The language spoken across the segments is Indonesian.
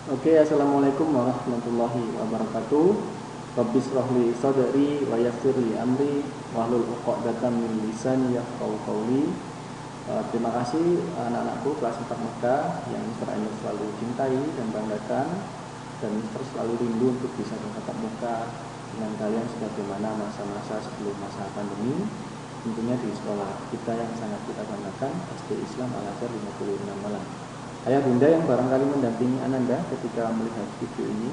Oke, assalamualaikum warahmatullahi wabarakatuh. Rabbis rohli sadri wa yassir li amri wahlul 'uqdatam min lisani yafqahu qawli. Terima kasih anak-anakku kelas 4 Mekah yang Mr. Ainur selalu cintai dan banggakan, dan Mr. selalu rindu untuk bisa bertatap muka dengan kalian sebagaimana masa-masa sebelum masa pandemi, tentunya di sekolah kita yang sangat kita banggakan, SD Islam Al-Azhar 56 Malang. Ayah bunda yang barangkali mendampingi Ananda ketika melihat video ini,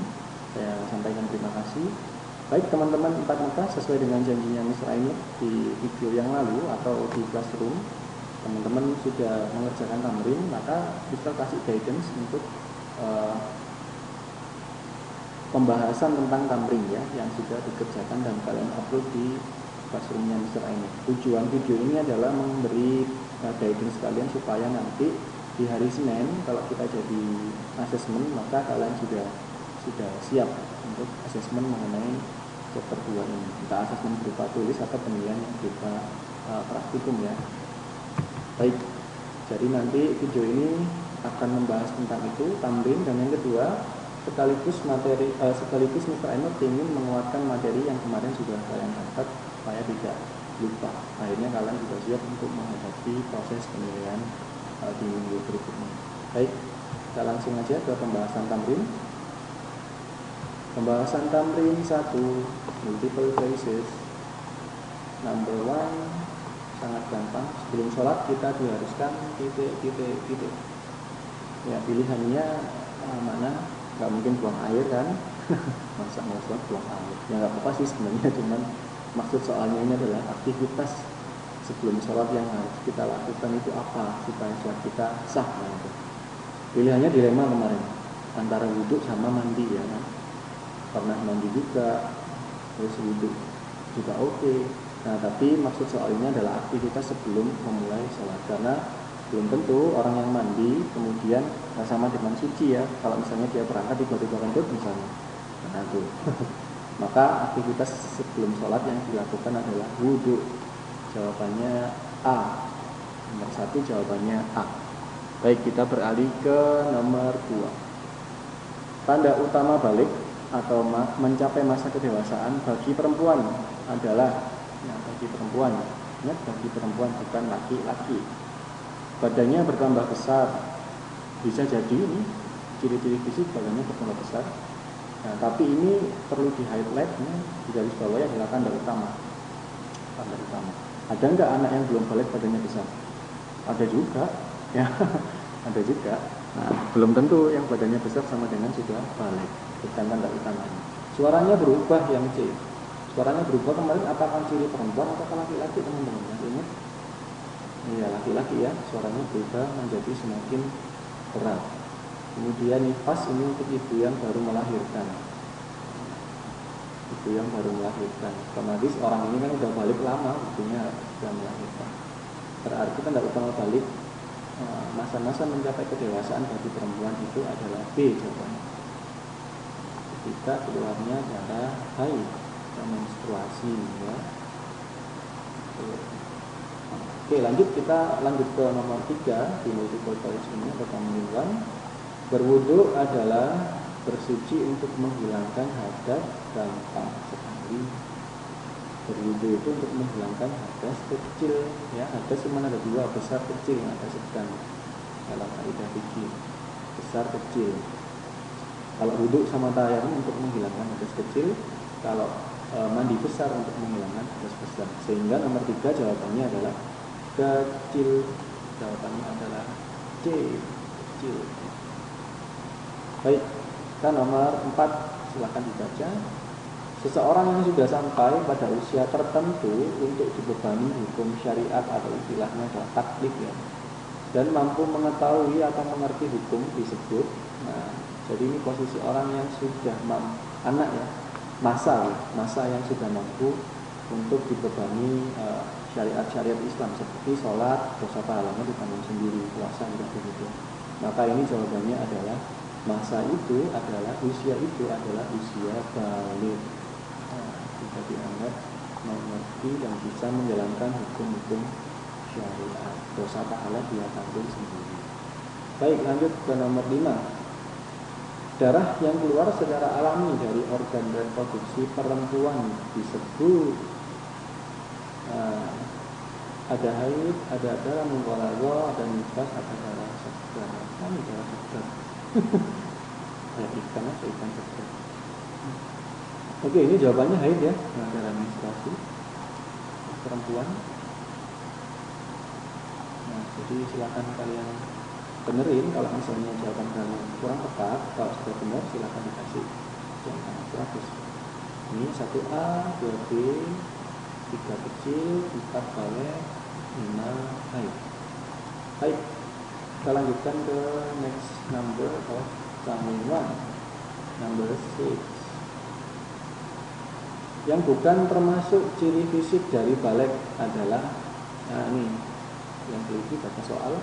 saya sampaikan terima kasih. Baik teman-teman 4 Mekah, sesuai dengan janjinya Mr. Ainur di video yang lalu atau di classroom, teman-teman sudah mengerjakan tamrin, maka kita kasih guidance untuk pembahasan tentang tamrin ya, yang sudah dikerjakan dan kalian upload di classroomnya Mr. Ainur. Tujuan video ini adalah memberi guidance kalian supaya nanti di hari Senin kalau kita jadi asesmen, maka kalian sudah siap untuk asesmen mengenai chapter 2 ini. Kita asesmen berupa tulis atau penilaian yang berupa praktikum ya. Baik, jadi nanti video ini akan membahas tentang itu, tamrin, dan yang kedua sekaligus Mr. Ainur ingin menguatkan materi yang kemarin sudah kalian dapat supaya tidak lupa. Akhirnya kalian sudah siap untuk menghadapi proses penilaian di minggu berikutnya. Baik, kita langsung aja ke pembahasan tamrin. Pembahasan tamrin 1, multiple choices. Number 1, sangat gampang. Sebelum sholat kita diharuskan titik. Ya, pilihannya mana? Gak mungkin buang air kan? Masa mau sholat buang air? Ya gak apa-apa sih sebenarnya, cuman maksud soalnya ini adalah aktivitas sebelum sholat yang harus kita lakukan itu apa supaya sholat kita sah gitu. Pilihannya dilema kemarin antara wudhu sama mandi ya kan? Pernah mandi juga, terus wudhu juga oke. Nah tapi maksud soal ini adalah aktivitas sebelum memulai sholat, karena belum tentu orang yang mandi kemudian sama dengan suci ya. Kalau misalnya dia berangkat tiba-tiba kentut misalnya, nah itu maka aktivitas sebelum sholat yang dilakukan adalah wudhu. Jawabannya A. Nomor 1 jawabannya A. Baik, kita beralih ke nomor 2. Tanda utama balik atau mencapai masa kedewasaan bagi perempuan adalah, bagi perempuan, ingat bagi perempuan bukan laki-laki, badannya bertambah besar. Bisa jadi ini ciri-ciri fisik badannya bertambah besar. Nah, tapi ini perlu di highlight di garis bawah adalah tanda utama. Tanda utama. Ada enggak anak yang belum balik badannya besar? Ada juga, ya, ada juga. Nah, belum tentu yang badannya besar sama dengan sudah balik, bukan tanda utamanya. Suaranya berubah yang C. Suaranya berubah kemarin apakah ciri perempuan atau laki-laki teman-teman? Masih ingat? Iya, laki-laki ya, suaranya berubah menjadi semakin berat. Kemudian nifas ini untuk ibu yang baru melahirkan. Ibu yang baru melahirkan, otomatis orang ini kan udah balik lama, ibunya sudah melahirkan. Berarti tanda utama balik masa-masa mencapai kedewasaan bagi perempuan itu adalah B jawabannya. Ketika keluarnya darah haid dan menstruasi ya. Oke, kita lanjut ke nomor 3 di multiple choice ini atau pemilihan. Berwudu adalah bersuci untuk menghilangkan hadas gampang sekali. Berwudu itu untuk menghilangkan hadas kecil ya. Hadas cuma ada dua, besar kecil, ada sedang dalam kaidah fikih. Besar kecil. Kalau wudu sama tayamum untuk menghilangkan hadas kecil, kalau mandi besar untuk menghilangkan hadas besar. Sehingga nomor 3 jawabannya adalah kecil. Jawabannya adalah C, kecil. Baik, kita nomor 4, silakan dibaca. Seseorang yang sudah sampai pada usia tertentu untuk dibebani hukum syariat atau istilahnya adalah taklif ya, dan mampu mengetahui atau mengerti hukum disebut. Nah, jadi ini posisi orang yang sudah anak ya, masa yang sudah mampu untuk dibebani syariat-syariat Islam seperti sholat, dosa pahalanya ditanggung sendiri, puasa juga begitu. Maka ini jawabannya adalah masa itu adalah usia balik. Bisa dianggap mengerti dan bisa menjalankan hukum-hukum syariat, dosa pahala dia tanggung sendiri. Baik, lanjut ke nomor 5. Darah yang keluar secara alami dari organ reproduksi perempuan disebut ada haid, ada darah mughaladzah, ada nifas, ada darah segar. Kami darah segar. Kayak ikan aja, ikan segar. Oke, ini jawabannya haid ya. Nah, darah menstruasi perempuan. Nah, jadi silakan kalian benerin kalau misalnya jawaban kalian kurang tepat. Kalau sudah benar silakan dikasih yang 100. Ini 1A, 2B, 3 kecil, 4 balik, 5 haid. Baik, kita lanjutkan ke next number of summary 1, number 6. Yang bukan termasuk ciri fisik dari balik adalah, nah ini yang teliti baca soal,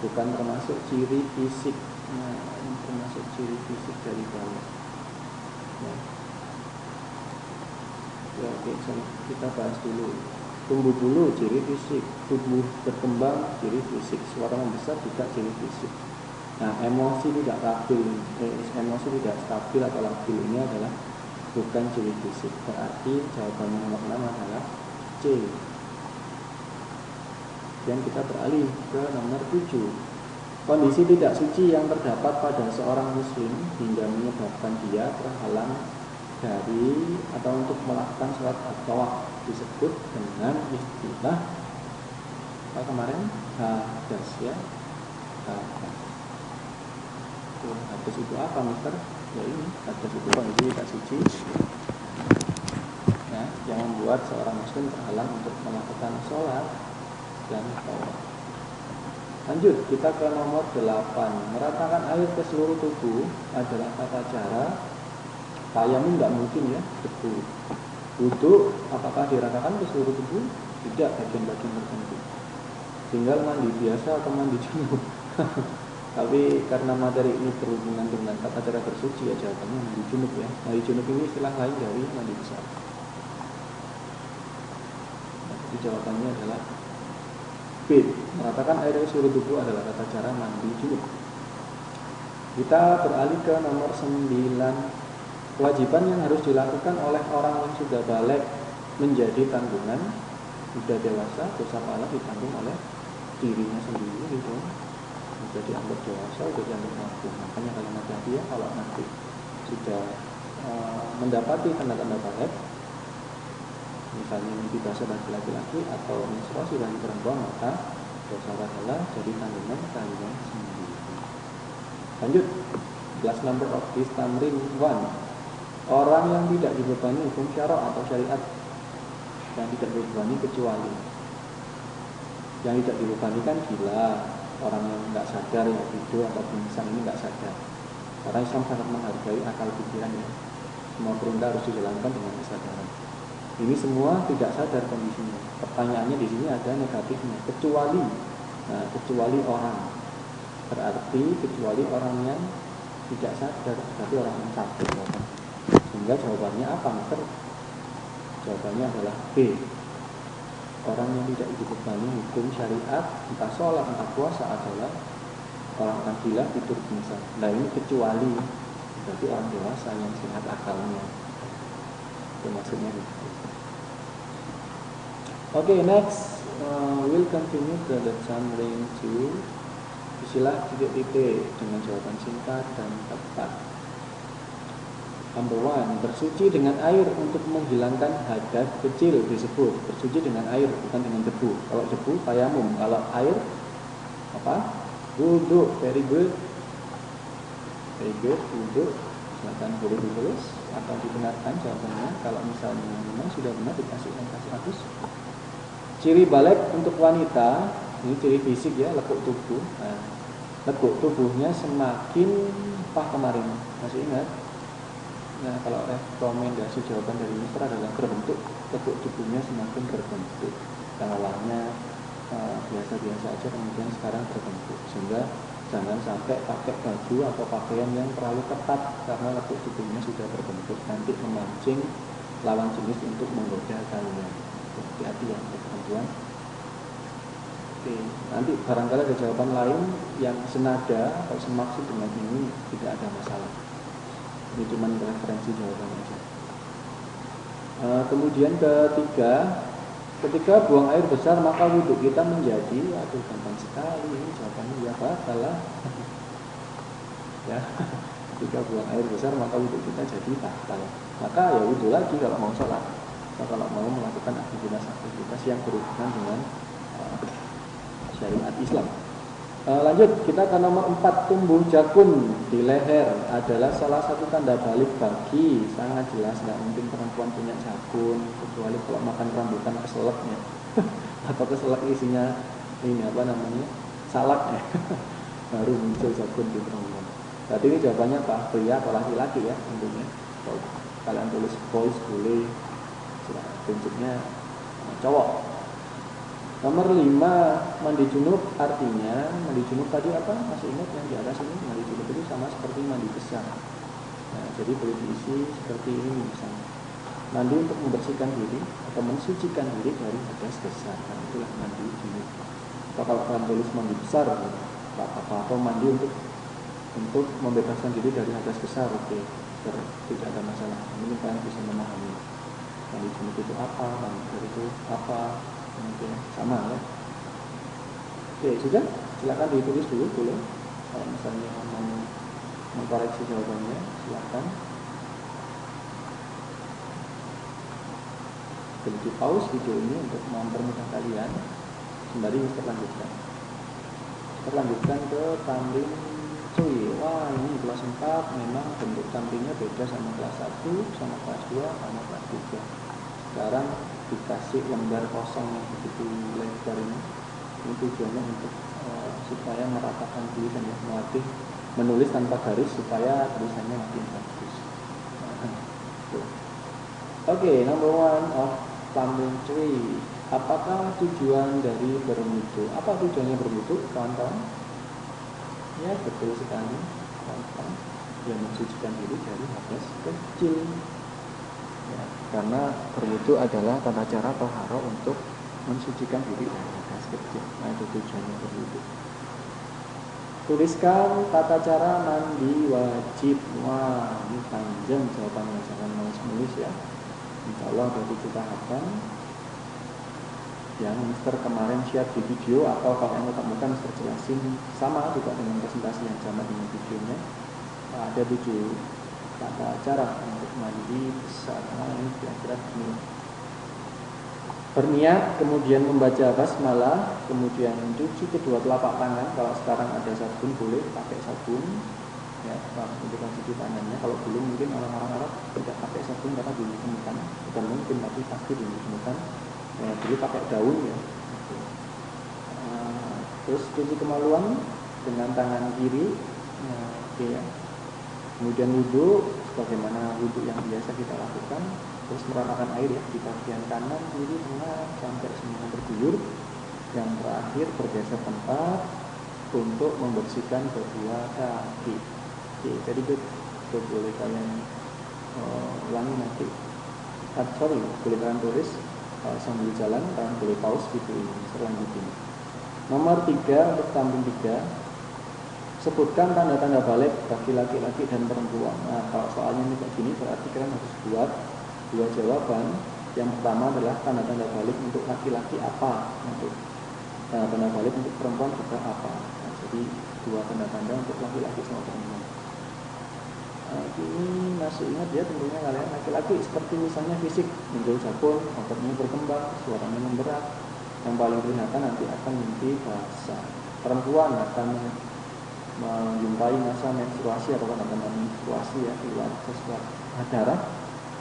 bukan termasuk ciri fisik. Nah, ini termasuk ciri fisik dari balik. Ya, oke, kita bahas dulu. Tumbuh bulu ciri fisik, tubuh berkembang ciri fisik, suara membesar juga ciri fisik. Nah, emosi tidak stabil, emosi tidak stabil atau labil ini adalah bukan ciri fisik. Berarti jawabannya nomor 6 adalah C. Dan kita beralih ke nomor 7. Kondisi tidak suci yang terdapat pada seorang muslim hingga menyebabkan dia terhalang dari atau untuk melakukan sholat at-tawaf disebut dengan istilah apa kemarin? Hadas ya. Hadas itu apa, Mister? Ya ini, hadas itu kondisi tidak suci ya, yang membuat seorang muslim terhalang untuk melakukan sholat dan tawaf. Lanjut, kita ke nomor 8. Meratakan air ke seluruh tubuh adalah tata cara. Tayamum nggak mungkin ya, debu. Wudu apakah diratakan ke seluruh tubuh? Tidak, bagian-bagian tertentu. Tinggal mandi biasa atau mandi junub. Tapi karena materi ini berhubungan dengan tata cara bersuci ya, jawabannya mandi junub ya. Mandi junub ini istilah lain dari mandi besar. Nah, jadi jawabannya adalah B. Meratakan air ke seluruh tubuh adalah tata cara mandi junub. Kita beralih ke nomor 9. Kewajiban yang harus dilakukan oleh orang yang sudah balik menjadi tanggungan, sudah dewasa, dosa pahala ditanggung oleh dirinya sendiri gitu. Sudah dianggap dewasa, sudah dianggap mampu. Makanya kalian hati-hati ya kalau nanti sudah mendapati tanda-tanda balik, misalnya mimpi basah bagi laki-laki atau menstruasi bagi perempuan, maka dosa pahala jadi tanggungan kalian sendiri. Lanjut, last number of this tamrin 1. Orang yang tidak dibebani hukum syara atau syariat, yang tidak dibebani kecuali, yang tidak dibebani kan gila, orang yang nggak sadar ya, tidur atau pingsan ini nggak sadar. Karena Islam sangat menghargai akal pikiran ya. Semua perintah harus dijalankan dengan kesadaran. Ini semua tidak sadar kondisinya. Pertanyaannya di sini ada negatifnya, kecuali. Nah, kecuali orang. Berarti kecuali orang yang tidak sadar, berarti orang yang sakit. Sehingga jawabannya apa, Mister? Jawabannya adalah B. Orang yang tidak dibebani hukum syariat, entah sholat, entah puasa adalah orang gila, tidur pingsan. Nah ini kecuali, berarti orang dewasa yang sehat akalnya. Itu maksudnya gitu. Oke, next we'll continue to the summary 2. Isilah titik-titik dengan jawaban singkat dan tepat. Number 1, bersuci dengan air untuk menghilangkan hadas kecil disebut bersuci dengan air, bukan dengan debu. Kalau debu tayamum, kalau air apa? Wudu. Very good, wudu. Silakan boleh ditulis atau dibenarkan jawabannya. Kalau misalnya memang sudah benar dikasih angka 100. Ciri balik untuk wanita, ini ciri fisik ya, lekuk tubuh. Nah, lekuk tubuhnya semakin apa kemarin masih ingat? Nah, kalau rekomendasi jawaban dari Mister adalah berbentuk, lekuk tubuhnya semakin berbentuk. Yang awalnya biasa-biasa aja, kemudian sekarang berbentuk. Sehingga jangan sampai pakai baju atau pakaian yang terlalu ketat karena lekuk tubuhnya sudah berbentuk. Nanti memancing lawan jenis untuk menggoda kalian. Hati-hati ya perempuan. Oke, nanti barangkali ada jawaban lain yang senada atau semaksud dengan ini, tidak ada masalah. Ini cuma referensi jawabannya aja. Kemudian ketika buang air besar maka wudhu kita menjadi, aduh gampang sekali ini jawabannya, ya batal lah. Ya, ketika buang air besar maka wudhu kita jadi batal. Maka ya wudhu lagi kalau mau sholat, atau kalau mau melakukan aktivitas yang berhubungan dengan syariat Islam. Lanjut, kita ke nomor 4. Tumbuh jakun di leher adalah salah satu tanda balik bagi, sangat jelas, nggak mungkin perempuan punya jakun kecuali kalau makan rambutan keselaknya atau keselak isinya ini apa namanya, salaknya baru muncul jakun di perempuan. Berarti ini jawabannya apa? Pria atau laki-laki ya tentunya. Kalau kalian tulis boys boleh, bentuknya cowok. Nomor 5, mandi junub, artinya mandi junub tadi apa? Masih ingat yang di atas ini? Mandi junub itu sama seperti mandi besar. Nah, jadi boleh diisi seperti ini misalnya. Mandi untuk membersihkan diri atau mensucikan diri dari hadas besar. Nah, itulah mandi junub. Atau kalau kalian tulis mandi besar, apa-apa, atau mandi untuk membebaskan diri dari hadas besar, oke, tidak ada masalah. Ini kalian bisa memahami mandi junub itu apa, mandi besar itu apa. Mungkin sama ya. Oke, sudah, silakan ditulis dulu boleh. Kalau misalnya mau mengkoreksi jawabannya, silakan. Boleh di pause video ini untuk mempermudah kalian. Sembari terlanjutkan ke tamrin cuy. Wah, ini kelas 4 memang bentuk tamrinnya beda sama kelas 1, sama kelas 2, sama kelas 3. Sekarang dikasih lembar kosong yang begitu lebar ini tujuannya untuk supaya meratakan tulisan, ya, melatih menulis tanpa garis supaya tulisannya makin bagus. Oke, number 1 of tamrin 3. Apakah tujuan dari berwudu? Apa tujuannya berwudu, kawan-kawan? Ya, betul sekali, kawan-kawan. Dia mensucikan diri dari hadas kecil. Ya, karena berwudu adalah tata cara toharo untuk mensucikan diri dari hadas kecil. Nah, itu tujuannya berwudu. Tuliskan tata cara mandi wajib. Wah, ini panjang jawabannya, jangan nulis ya. Insya Allah ada 7 tahapan yang Mister kemarin share di video, atau kalau yang tetap bukan Mister jelasin sama juga dengan presentasi yang sama dengan videonya. Ada 7 tata cara untuk mandi besar. Nah, ini kira-kira ini. Berniat, kemudian membaca basmalah, kemudian cuci kedua telapak tangan. Kalau sekarang ada sabun boleh pakai sabun, ya, untuk cuci tangannya. Kalau belum, mungkin orang-orang Arab tidak pakai sabun karena belum ditemukan. Bukan mungkin, tapi pasti belum ditemukan. Ya, dulu pakai daun ya. Terus cuci kemaluan dengan tangan kiri, oke ya. Kemudian wudhu, sebagaimana wudhu yang biasa kita lakukan. Terus meratakan air ya di bagian kanan, kiri, tengah sampai semua terguyur. Yang terakhir bergeser tempat untuk membersihkan kedua kaki. Oke, jadi itu boleh kalian ulangi nanti. Boleh kalian tulis sambil jalan, kalian boleh pause video ini selanjutnya. Nomor 3 untuk tamrin 3. Sebutkan tanda-tanda balik bagi laki-laki dan perempuan. Nah, kalau soalnya ini kayak gini, berarti kalian harus buat 2 jawaban. Yang pertama adalah tanda-tanda balik untuk laki-laki apa, untuk tanda balik untuk perempuan juga apa. Nah, jadi 2 tanda-tanda untuk laki-laki sama perempuan. Ini masih ingat ya tentunya kalian. Laki-laki seperti misalnya fisik, muncul jakun, ototnya berkembang, suaranya memberat. Yang paling kelihatan nanti akan mimpi basah. Perempuan akan menjumpai masa menstruasi atau tanda-tanda menstruasi ya, keluar sesuatu darah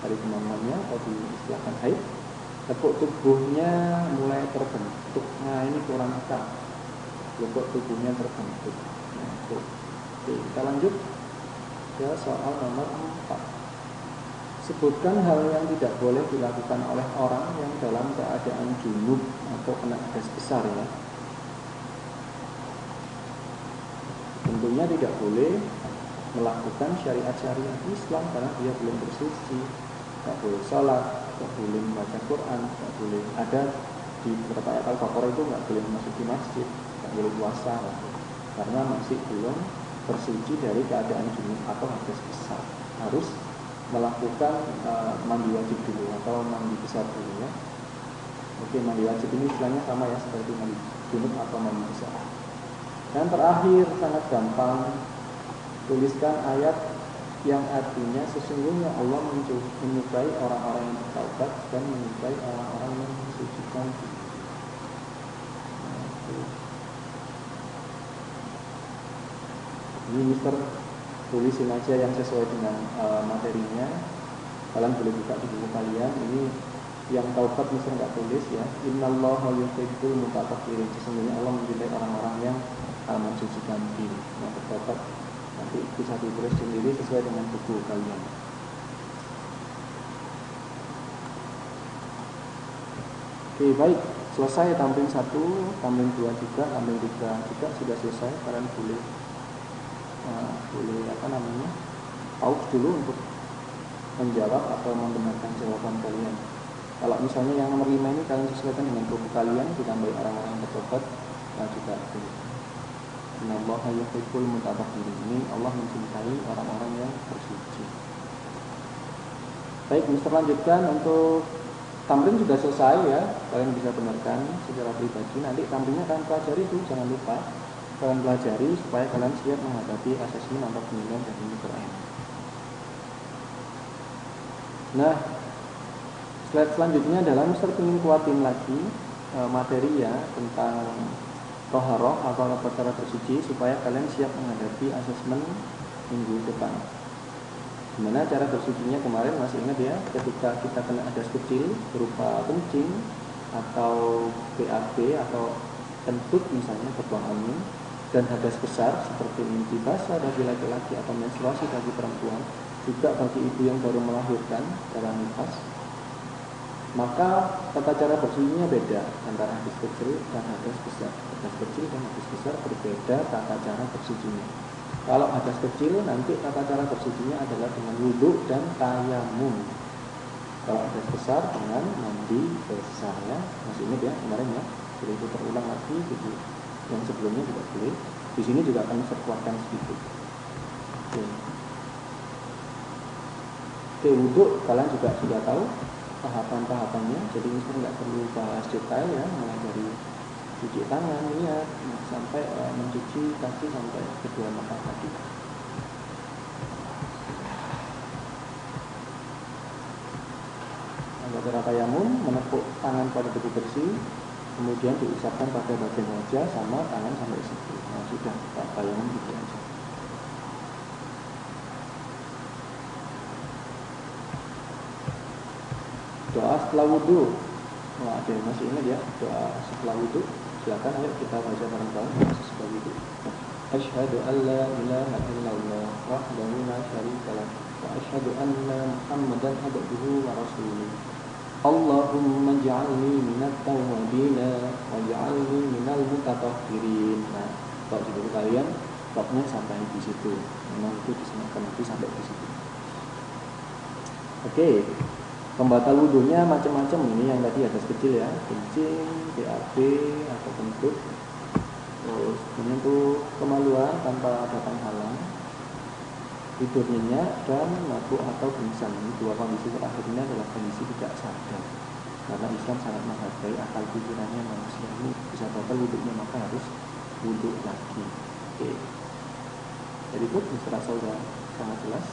dari kemaluannya atau diistilahkan haid. Lekuk tubuhnya mulai terbentuk. Nah, ini kurang tepat. Lekuk tubuhnya terbentuk. Nah, itu. Oke, kita lanjut ke soal nomor 4. Sebutkan hal yang tidak boleh dilakukan oleh orang yang dalam keadaan junub atau kena hadas besar ya. Tentunya tidak boleh melakukan syariat-syariat Islam karena dia belum bersuci, tidak boleh sholat, tidak boleh membaca Quran, tidak boleh ada di beberapa ayat Al-Baqarah itu tidak boleh memasuki masjid, tidak boleh puasa karena masih belum bersuci dari keadaan junub atau hadas besar. Harus melakukan mandi wajib dulu atau mandi besar dulu ya. Oke, mandi wajib ini istilahnya sama ya seperti mandi junub atau mandi besar. Dan terakhir sangat gampang, tuliskan ayat yang artinya sesungguhnya Allah menyukai orang-orang yang bertaubat dan menyukai orang-orang yang mensucikan diri. Ini Mister tulisin aja yang sesuai dengan materinya. Kalian boleh buka di buku kalian. Ini yang taubat Mister nggak tulis ya. Innallaha yuhibbul mutatahhirin. Sesungguhnya Allah mencintai orang-orang yang mensucikan diri. Yang bertaubat nanti bisa ditulis sendiri sesuai dengan buku kalian. Oke, baik. Selesai tamrin 1, tamrin 2 juga, tamrin 3 juga sudah selesai. Kalian boleh pause dulu untuk menjawab atau membenarkan jawaban kalian. Kalau misalnya yang nomor 5 ini kalian sesuaikan dengan buku kalian, ditambahi orang-orang yang bertobat, juga boleh. Innallaha yuhibbul mutatahhirin. Ini Allah mencintai orang-orang yang bersuci. Baik, Mister lanjutkan untuk tamrin sudah selesai ya. Kalian bisa benarkan secara pribadi. Nanti tamrinnya kalian pelajari itu, jangan lupa. Kalian pelajari supaya kalian siap menghadapi asesmen atau penilaian dari Quran. Nah, slide selanjutnya adalah Mister ingin kuatin lagi materi ya tentang toharoh atau cara bersuci supaya kalian siap menghadapi asesmen minggu depan. Gimana cara bersucinya kemarin masih ingat ya, ketika kita kena hadas kecil berupa kencing atau BAB atau kentut misalnya berbuang angin, dan hadas besar seperti mimpi basah bagi laki-laki atau menstruasi bagi perempuan, juga bagi ibu yang baru melahirkan darah nifas, maka tata cara bersucinya beda antara hadas kecil dan hadas besar. Hadas kecil dan hadas besar berbeda tata cara bersucinya. Kalau hadas kecil nanti tata cara bersucinya adalah dengan wudhu dan tayamum. Kalau hadas besar dengan mandi besar ya. Masih ingat ya kemarin ya. Jadi itu terulang lagi gitu. Yang sebelumnya juga boleh. Di sini juga akan diperkuatkan sedikit. Oke, wudhu kalian juga sudah tahu tahapan-tahapannya, jadi Mister nggak perlu bahas detail ya, mulai dari cuci tangan, niat, sampai mencuci kaki sampai kedua mata kaki. Cara tayamum, menepuk tangan pada debu bersih, kemudian diusapkan pada bagian wajah sama tangan sampai situ. Nah sudah, tayamum gitu aja. Doa setelah wudhu. Wah, ada yang masih ingat ya doa setelah wudhu? Silakan ayo kita baca bareng-bareng doa setelah wudhu. Asyhadu an la ilaha illallah wahdahu la syarika lah wa asyhadu anna Muhammadan abduhu wa rasuluh. Allahumma ij'alni minat tawwabin waj'alni minal mutatahhirin. Nah, kalau di buku kalian stopnya sampai di situ. Memang itu disematkan nanti sampai di situ. Oke. Pembatal wudhunya macam-macam, ini yang tadi hadas kecil ya, kencing, BAB atau kentut. Terus menyentuh kemaluan tanpa ada penghalang, tidur nyenyak, dan mabuk atau pingsan. Ini dua kondisi terakhir ini adalah kondisi tidak sadar. Karena Islam sangat menghargai akal pikirannya manusia, ini bisa batal wudhunya maka harus wudhu lagi. Oke. Jadi itu terasa sudah sangat jelas.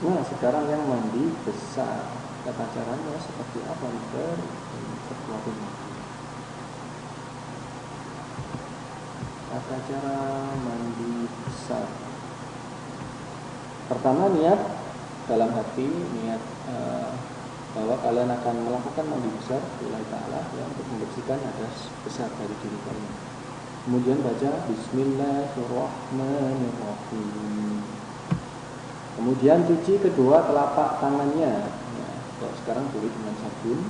Nah, sekarang yang mandi besar, tata caranya seperti apa Mister? Sesuatu lagi. Tata cara mandi besar. Pertama niat dalam hati, niat bahwa kalian akan melakukan mandi besar, lillahi ta'ala ya, untuk membersihkan hadas besar dari diri kalian. Kemudian baca Bismillahirrahmanirrahim. Kemudian cuci kedua telapak tangannya. Ya, kalau sekarang boleh dengan sabun,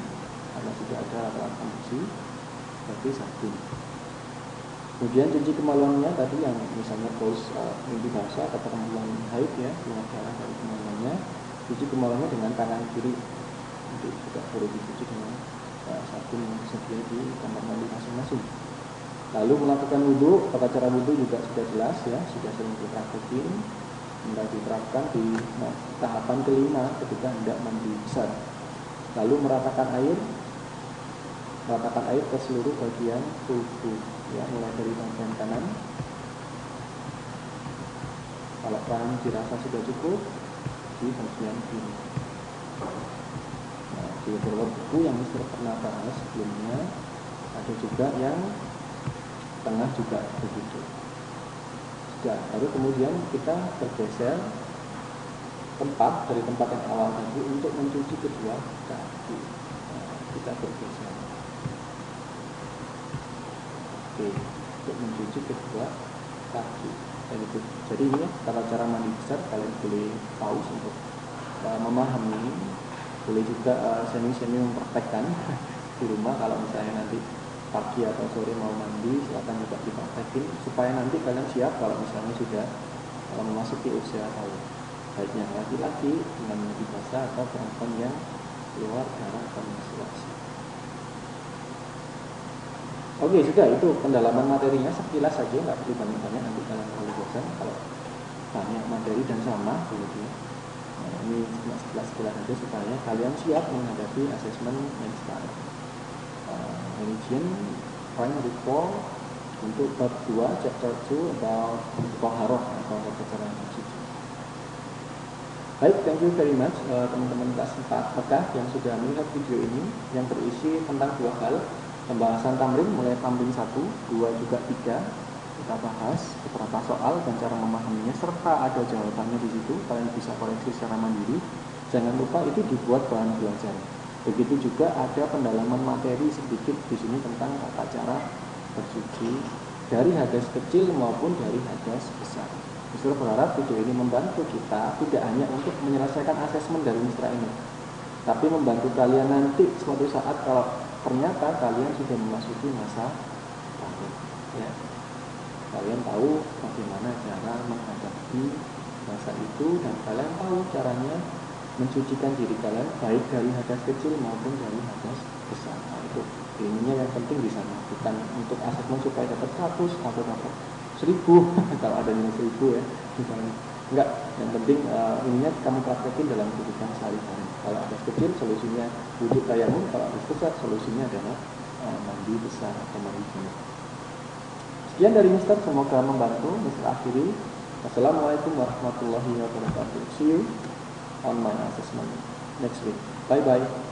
karena sudah ada alat pembersih, berarti sabun. Kemudian cuci kemaluannya tadi yang misalnya pos mimpi basah atau perempuan haid ya, keluar darah dari kemaluannya, cuci kemaluannya dengan tangan kiri. Nanti juga boleh dicuci dengan sabun yang tersedia di kamar mandi masing-masing. Lalu melakukan wudhu, tata cara wudhu juga sudah jelas ya, sudah sering dipraktekin. Mulai diterapkan di tahapan kelima ketika hendak mandi besar. Lalu meratakan air ke seluruh bagian tubuh, ya, mulai dari bagian kanan. Kalau kanan dirasa sudah cukup, di bagian kiri. Nah, di beberapa buku yang Mister pernah bahas sebelumnya, ada juga yang tengah juga begitu. Sudah, lalu kemudian kita bergeser tempat dari tempat yang awal tadi untuk mencuci kedua kaki. Nah, kita bergeser. Oke, untuk mencuci kedua kaki. Jadi ini tata cara mandi besar, kalian boleh pause untuk memahami. Boleh juga semi-semi mempraktekkan di rumah. Kalau misalnya nanti pagi atau sore mau mandi, silakan juga dipraktekin supaya nanti kalian siap kalau misalnya sudah memasuki usia haid, baik yang laki-laki dengan mandi basah atau perempuan yang keluar darah atau menstruasi. Oke, sudah, itu pendalaman materinya sekilas saja, nggak perlu banyak-banyak, nanti kalian terlalu bosan kalau banyak materi dan sama begitu. Nah, ini cuma sekilas saja supaya kalian siap menghadapi asesmen menstrual. Religion Primary 4 untuk bab 2 chapter 2 about Toharoh atau kepercayaan suci. Baik, thank you very much teman-teman kelas 4 Mekah yang sudah melihat video ini yang berisi tentang dua hal. Pembahasan tamrin mulai tamrin 1, 2, juga 3. Kita bahas beberapa soal dan cara memahaminya serta ada jawabannya di situ. Kalian bisa koreksi secara mandiri. Jangan lupa itu dibuat bahan belajar. Begitu juga ada pendalaman materi sedikit di sini tentang tata cara bersuci dari hadas kecil maupun dari hadas besar. Mister berharap video ini membantu kita tidak hanya untuk menyelesaikan asesmen dari Misra ini, tapi membantu kalian nanti suatu saat kalau ternyata kalian sudah memasuki masa haid, ya. Kalian tahu bagaimana cara menghadapi masa itu dan kalian tahu caranya mensucikan diri kalian baik dari hadas kecil maupun dari hadas besar. Nah, itu ilmunya yang penting bisa bukan untuk asesmen supaya dapat 100 atau dapat 1000 kalau ada nilai 1000 ya misalnya. Enggak, yang penting ininya kamu praktekin dalam kehidupan sehari-hari. Kalau hadas kecil solusinya wudhu tayamum, kalau hadas besar solusinya adalah mandi besar atau mandi junub. Sekian dari Mister, semoga membantu. Mister akhiri. Wassalamualaikum warahmatullahi wabarakatuh. See you on my assessment next week. Bye bye.